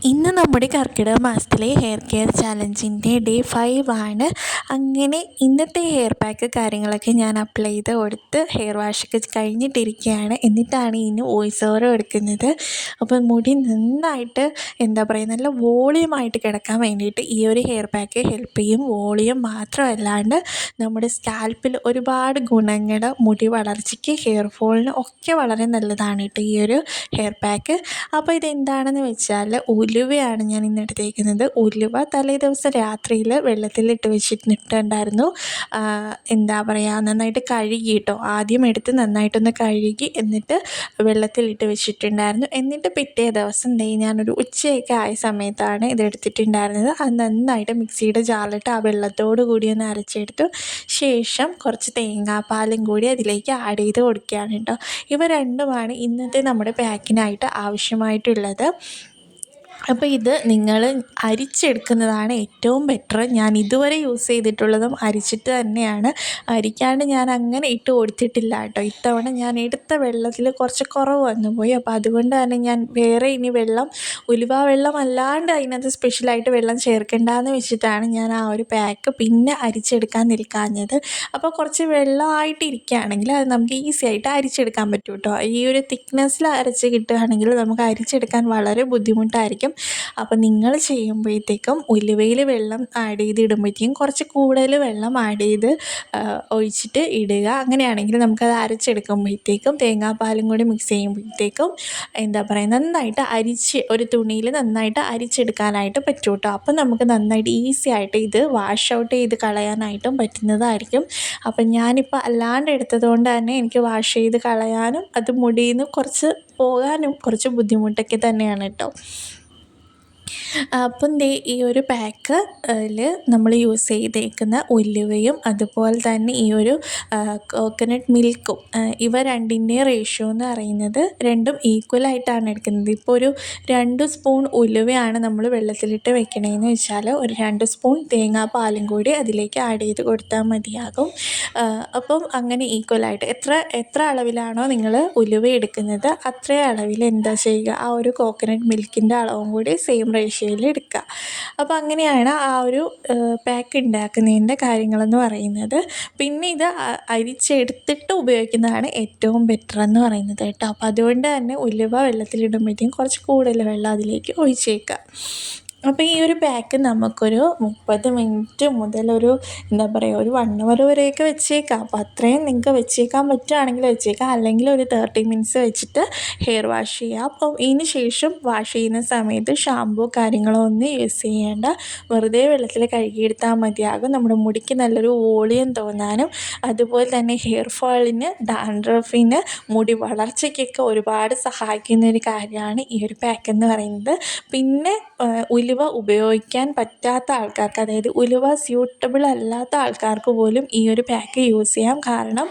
ഇന്ന് നമ്മുടെ കർക്കിടക മാസത്തിലെ ഹെയർ കെയർ ചാലഞ്ചിൻ്റെ ഡേ 5 ആണ്. അങ്ങനെ ഇന്നത്തെ ഹെയർ പാക്ക് കാര്യങ്ങളൊക്കെ ഞാൻ അപ്ലൈ ചെയ്ത് കൊടുത്ത് ഹെയർ വാഷൊക്കെ കഴിഞ്ഞിട്ടിരിക്കുകയാണ്. എന്നിട്ടാണ് ഇനി വോയിസ് ഓവർ എടുക്കുന്നത്. അപ്പോൾ മുടി നന്നായിട്ട് നല്ല വോളിയമായിട്ട് കിടക്കാൻ വേണ്ടിയിട്ട് ഈ ഒരു ഹെയർ പാക്ക് ഹെൽപ്പ് ചെയ്യും. വോളിയം മാത്രമല്ലാണ്ട് നമ്മുടെ സ്കാൽപ്പിൽ ഒരുപാട് ഗുണങ്ങൾ, മുടി വളർച്ചയ്ക്ക്, ഹെയർ ഫോളിന് ഒക്കെ വളരെ നല്ലതാണ് കേട്ടോ ഈ ഒരു ഹെയർ പാക്ക്. അപ്പോൾ ഇതെന്താണെന്ന് വെച്ചാൽ ഉലുവയാണ് ഞാൻ ഇന്ന് എടുത്തേക്കുന്നത്. ഉലുവ തലേ ദിവസം രാത്രിയിൽ വെള്ളത്തിലിട്ട് വെച്ചിട്ടുണ്ടായിരുന്നു. നന്നായിട്ട് കഴുകി കേട്ടോ. ആദ്യം എടുത്ത് നന്നായിട്ടൊന്ന് കഴുകി എന്നിട്ട് വെള്ളത്തിലിട്ട് വെച്ചിട്ടുണ്ടായിരുന്നു. എന്നിട്ട് പിറ്റേ ദിവസം ഞാനൊരു ഉച്ചയൊക്കെ ആയ സമയത്താണ് ഇതെടുത്തിട്ടുണ്ടായിരുന്നത്. അത് നന്നായിട്ട് മിക്സിയുടെ ജാറിലിട്ട് ആ വെള്ളത്തോട് കൂടി ഒന്ന് അരച്ചെടുത്തു. ശേഷം കുറച്ച് തേങ്ങാപ്പാലും കൂടി അതിലേക്ക് ആഡ് ചെയ്ത് കൊടുക്കുകയാണ് കേട്ടോ. ഇവ രണ്ടുമാണ് ഇന്നത്തെ നമ്മുടെ പാക്കിനായിട്ട് ആവശ്യമായിട്ടുള്ളത്. അപ്പോൾ ഇത് നിങ്ങൾ അരിച്ചെടുക്കുന്നതാണ് ഏറ്റവും ബെറ്റർ. ഞാൻ ഇതുവരെ യൂസ് ചെയ്തിട്ടുള്ളതും അരിച്ചിട്ട് തന്നെയാണ്. അരിക്കാണ്ട് ഞാൻ അങ്ങനെ ഇട്ട് കൊടുത്തിട്ടില്ല കേട്ടോ. ഇത്തവണ ഞാൻ എടുത്ത വെള്ളത്തിൽ കുറച്ച് കുറവ് വന്നു പോയി. അപ്പോൾ അതുകൊണ്ട് തന്നെ ഞാൻ വേറെ ഇനി ഉലുവ വെള്ളം അല്ലാണ്ട് അതിനകത്ത് സ്പെഷ്യലായിട്ട് വെള്ളം ചേർക്കേണ്ടെന്ന് വെച്ചിട്ടാണ് ഞാൻ ആ ഒരു പാക്ക് പിന്നെ അരിച്ചെടുക്കാൻ നിൽക്കാഞ്ഞത്. അപ്പോൾ കുറച്ച് വെള്ളമായിട്ട് ഇരിക്കുകയാണെങ്കിൽ അത് നമുക്ക് ഈസി ആയിട്ട് അരിച്ചെടുക്കാൻ പറ്റും കേട്ടോ. ഈ ഒരു തിക്നെസ്സിൽ അരച്ച് കിട്ടുകയാണെങ്കിൽ നമുക്ക് അരിച്ചെടുക്കാൻ വളരെ ബുദ്ധിമുട്ടായിരിക്കും. അപ്പോൾ നിങ്ങൾ ചെയ്യുമ്പോഴത്തേക്കും ഉലുവയിൽ വെള്ളം ആഡ് ചെയ്ത് ഇടുമ്പോഴത്തേക്കും കുറച്ച് കൂടുതൽ വെള്ളം ആഡ് ചെയ്ത് ഒഴിച്ചിട്ട് ഇടുക. അങ്ങനെയാണെങ്കിൽ നമുക്കത് അരച്ചെടുക്കുമ്പോഴത്തേക്കും തേങ്ങാപ്പാലും കൂടി മിക്സ് ചെയ്യുമ്പോഴത്തേക്കും നന്നായിട്ട് ഒരു തുണിയിൽ നന്നായിട്ട് അരിച്ചെടുക്കാനായിട്ട് പറ്റും കേട്ടോ. അപ്പം നമുക്ക് നന്നായിട്ട് ഈസി ആയിട്ട് ഇത് വാഷ് ഔട്ട് ചെയ്ത് കളയാനായിട്ടും പറ്റുന്നതായിരിക്കും. അപ്പം ഞാനിപ്പോൾ അല്ലാണ്ട് എടുത്തത് കൊണ്ട് തന്നെ എനിക്ക് വാഷ് ചെയ്ത് കളയാനും അത് മുടിയിൽ നിന്ന് കുറച്ച് പോകാനും കുറച്ച് ബുദ്ധിമുട്ടൊക്കെ തന്നെയാണ് കേട്ടോ. അപ്പം ഈ ഒരു പാക്കിൽ നമ്മൾ യൂസ് ചെയ്തേക്കുന്ന ഉലുവയും അതുപോലെ തന്നെ ഈ ഒരു കോക്കനട്ട് മിൽക്കും ഇവ രണ്ടിൻ്റെ റേഷ്യോ എന്ന് പറയുന്നത് രണ്ടും ഈക്വലായിട്ടാണ് എടുക്കുന്നത്. ഇപ്പോൾ ഒരു 2 സ്പൂൺ ഉലുവയാണ് നമ്മൾ വെള്ളത്തിലിട്ട് വെക്കണതെന്ന് വെച്ചാൽ ഒരു 2 സ്പൂൺ തേങ്ങാപ്പാലും കൂടി അതിലേക്ക് ആഡ് ചെയ്ത് കൊടുത്താൽ മതിയാകും. അപ്പം അങ്ങനെ ഈക്വലായിട്ട് എത്ര അളവിലാണോ നിങ്ങൾ ഉലുവ എടുക്കുന്നത് അത്രയും അളവിൽ എന്താ ചെയ്യുക, ആ ഒരു കോക്കനട്ട് മിൽക്കിൻ്റെ അളവും കൂടി സെയിം റേഷ്യോയിൽ എടുക്കുക. അപ്പോൾ അങ്ങനെയാണ് ആ ഒരു പാക്ക് ഉണ്ടാക്കുന്നതിൻ്റെ കാര്യങ്ങളെന്ന് പറയുന്നത്. പിന്നെ ഇത് അരിച്ചെടുത്തിട്ട് ഉപയോഗിക്കുന്നതാണ് ഏറ്റവും ബെറ്റർ എന്ന് പറയുന്നത് കേട്ടോ. അപ്പോൾ അതുകൊണ്ട് തന്നെ ഉലുവ വെള്ളത്തിലിടുമ്പോഴത്തേക്കും കുറച്ച് കൂടുതൽ വെള്ളം അതിലേക്ക് ഒഴിച്ചേക്കുക. അപ്പോൾ ഈ ഒരു പാക്ക് നമുക്കൊരു 30 മിനിറ്റ് മുതൽ ഒരു 1 അവർ വരെയൊക്കെ വെച്ചേക്കാം. അപ്പോൾ അത്രയും നിങ്ങൾക്ക് വെച്ചേക്കാൻ പറ്റുകയാണെങ്കിൽ വെച്ചേക്കാം. അല്ലെങ്കിൽ ഒരു 30 മിനിറ്റ്സ് വെച്ചിട്ട് ഹെയർ വാഷ് ചെയ്യുക. അപ്പോൾ ഇതിന് ശേഷം വാഷ് ചെയ്യുന്ന സമയത്ത് ഷാമ്പൂ കാര്യങ്ങളോ ഒന്നും യൂസ് ചെയ്യേണ്ട. വെറുതെ വെള്ളത്തിൽ കഴുകിയെടുത്താൽ മതിയാകും. നമ്മുടെ മുടിക്ക് നല്ലൊരു വോളിയം തോന്നാനും അതുപോലെ തന്നെ ഹെയർ ഫോളിന്, ഡാൻഡ്രഫിന്, മുടി വളർച്ചയ്ക്കൊക്കെ ഒരുപാട് സഹായിക്കുന്ന ഒരു കാര്യമാണ് ഈ ഒരു പാക്ക് എന്ന് പറയുന്നത്. പിന്നെ ഉലുവ ഉപയോഗിക്കാൻ പറ്റാത്ത ആൾക്കാർക്ക്, അതായത് ഉലുവ സ്യൂട്ടബിൾ അല്ലാത്ത ആൾക്കാർക്ക് പോലും ഈ ഒരു പാക്ക് യൂസ് ചെയ്യാം. കാരണം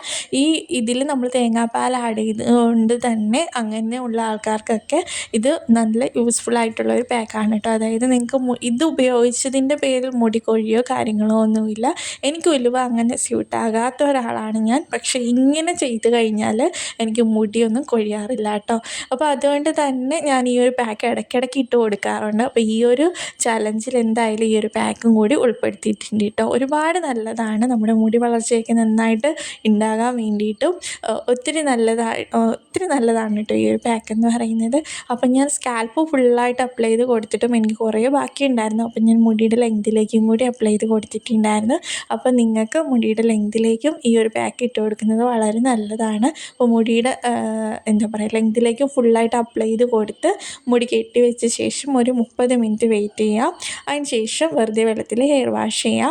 ഇതിൽ നമ്മൾ തേങ്ങാപ്പാൽ ആഡ് ചെയ്തുകൊണ്ട് തന്നെ അങ്ങനെയുള്ള ആൾക്കാർക്കൊക്കെ ഇത് നല്ല യൂസ്ഫുൾ ആയിട്ടുള്ള ഒരു പാക്കാണ് കേട്ടോ. അതായത് നിങ്ങൾക്ക് ഇത് ഉപയോഗിച്ചതിൻ്റെ പേരിൽ മുടി കൊഴിയോ കാര്യങ്ങളോ ഒന്നുമില്ല. എനിക്ക് ഉലുവ അങ്ങനെ സ്യൂട്ടാകാത്ത ഒരാളാണ് ഞാൻ. പക്ഷേ ഇങ്ങനെ ചെയ്ത് കഴിഞ്ഞാൽ എനിക്ക് മുടിയൊന്നും കൊഴിയാറില്ല കേട്ടോ. അപ്പോൾ അതുകൊണ്ട് തന്നെ ഞാൻ ഈ ഒരു പാക്ക് ഇടയ്ക്കിടയ്ക്ക് ഇട്ട് കൊടുക്കാറുണ്ട്. അപ്പോൾ ഈ ഒരു ചലഞ്ചിൽ എന്തായാലും ഈ ഒരു പാക്കും കൂടി ഉൾപ്പെടുത്തിയിട്ടുണ്ട് കേട്ടോ. ഒരുപാട് നല്ലതാണ് നമ്മുടെ മുടി വളർച്ചയൊക്കെ നന്നായിട്ട് ഉണ്ടാകാൻ വേണ്ടിയിട്ടും ഒത്തിരി നല്ലതാണ് കേട്ടോ ഈ ഒരു പാക്ക് എന്ന് പറയുന്നത്. അപ്പം ഞാൻ സ്കാൽപ്പ് ഫുള്ളായിട്ട് അപ്ലൈ ചെയ്ത് കൊടുത്തിട്ടും എനിക്ക് കുറേ ബാക്കി ഉണ്ടായിരുന്നു. അപ്പം ഞാൻ മുടിയുടെ ലെങ്തിലേക്കും കൂടി അപ്ലൈ ചെയ്ത് കൊടുത്തിട്ടുണ്ടായിരുന്നു. അപ്പം നിങ്ങൾക്ക് മുടിയുടെ ലെങ്തിലേക്കും ഈ ഒരു പാക്ക് ഇട്ട് കൊടുക്കുന്നത് വളരെ നല്ലതാണ്. അപ്പോൾ മുടിയുടെ ലെങ്തിലേക്കും ഫുള്ളായിട്ട് അപ്ലൈ ചെയ്ത് കൊടുത്ത് മുടി കെട്ടി വെച്ച ശേഷം ഒരു 30 മിനിറ്റ് വെയിറ്റ് ചെയ്യുക. അതിന് ശേഷം വെറുതെ വെള്ളത്തിൽ ഹെയർ വാഷ് ചെയ്യുക.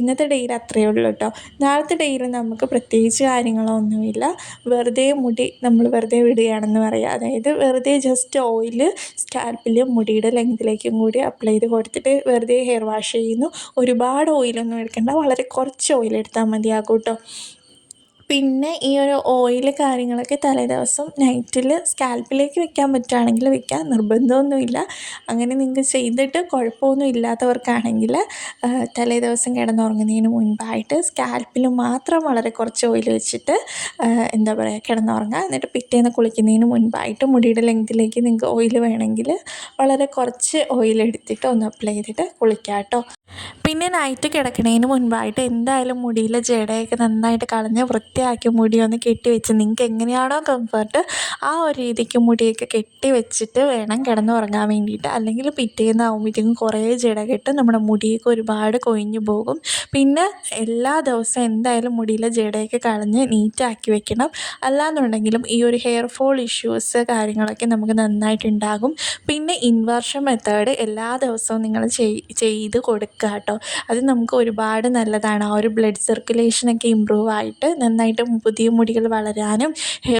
ഇന്നത്തെ ഡെയിലി അത്രയേ ഉള്ളൂ കേട്ടോ. നാളത്തെ ഡെയിലി നമുക്ക് പ്രത്യേകിച്ച് കാര്യങ്ങളോ ഒന്നുമില്ല. മുടി നമ്മൾ വെറുതെ വിടുകയാണെന്ന് പറയാം. അതായത് വെറുതെ ജസ്റ്റ് ഓയിൽ സ്കാൽപ്പിലും മുടിയുടെ ലെങ്തിലേക്കും കൂടി അപ്ലൈ ചെയ്ത് കൊടുത്തിട്ട് വെറുതെ ഹെയർ വാഷ് ചെയ്യുന്നു. ഒരുപാട് ഓയിലൊന്നും എടുക്കേണ്ട, വളരെ കുറച്ച് ഓയിൽ എടുത്താൽ മതിയാകും കേട്ടോ. പിന്നെ ഈ ഒരു ഓയിൽ കാര്യങ്ങളൊക്കെ തലേദിവസം നൈറ്റിൽ സ്കാൽപ്പിലേക്ക് വെക്കാൻ പറ്റുകയാണെങ്കിൽ വെക്കാം, നിർബന്ധമൊന്നുമില്ല. അങ്ങനെ നിങ്ങൾക്ക് ചെയ്തിട്ട് കുഴപ്പമൊന്നും ഇല്ലാത്തവർക്കാണെങ്കിൽ തലേദിവസം കിടന്നുറങ്ങുന്നതിന് മുൻപായിട്ട് സ്കാൽപ്പിൽ മാത്രം വളരെ കുറച്ച് ഓയിൽ വെച്ചിട്ട് എന്താ പറയുക കിടന്നുറങ്ങുക. എന്നിട്ട് പിറ്റേന്ന് കുളിക്കുന്നതിന് മുൻപായിട്ട് മുടിയുടെ ലെങ്തിലേക്ക് നിങ്ങൾക്ക് ഓയിൽ വേണമെങ്കിൽ വളരെ കുറച്ച് ഓയിൽ എടുത്തിട്ട് ഒന്ന് അപ്ലൈ ചെയ്തിട്ട് കുളിക്കാം കേട്ടോ. പിന്നെ നൈറ്റ് കിടക്കുന്നതിന് മുൻപായിട്ട് എന്തായാലും മുടിയിലെ ജടയൊക്കെ നന്നായിട്ട് കളഞ്ഞ് വൃത്തിയാക്കി മുടി ഒന്ന് കെട്ടി വെച്ച് നിങ്ങൾക്ക് എങ്ങനെയാണോ കംഫർട്ട് ആ ഒരു രീതിക്ക് മുടിയൊക്കെ കെട്ടി വെച്ചിട്ട് വേണം കിടന്നുറങ്ങാൻ വേണ്ടിയിട്ട്. അല്ലെങ്കിൽ പിറ്റേന്നാകുമ്പോഴത്തേക്കും കുറേ ജട കെട്ട് നമ്മുടെ മുടിയൊക്കെ ഒരുപാട് കൊഴിഞ്ഞു പോകും. പിന്നെ എല്ലാ ദിവസവും എന്തായാലും മുടിയിലെ ജടയൊക്കെ കളഞ്ഞ് നീറ്റാക്കി വെക്കണം. അല്ലാന്നുണ്ടെങ്കിലും ഈ ഒരു ഹെയർ ഫോൾ ഇഷ്യൂസ് കാര്യങ്ങളൊക്കെ നമുക്ക് നന്നായിട്ടുണ്ടാകും. പിന്നെ ഇൻവേർഷൻ മെത്തേഡ് എല്ലാ ദിവസവും നിങ്ങൾ ചെയ്ത് കൊടുക്കുക കേട്ടോ. അത് നമുക്ക് ഒരുപാട് നല്ലതാണ്. ആ ഒരു ബ്ലഡ് സർക്കുലേഷനൊക്കെ ഇമ്പ്രൂവ് ആയിട്ട് നന്നായിട്ട് പുതിയ മുടികൾ വളരാനും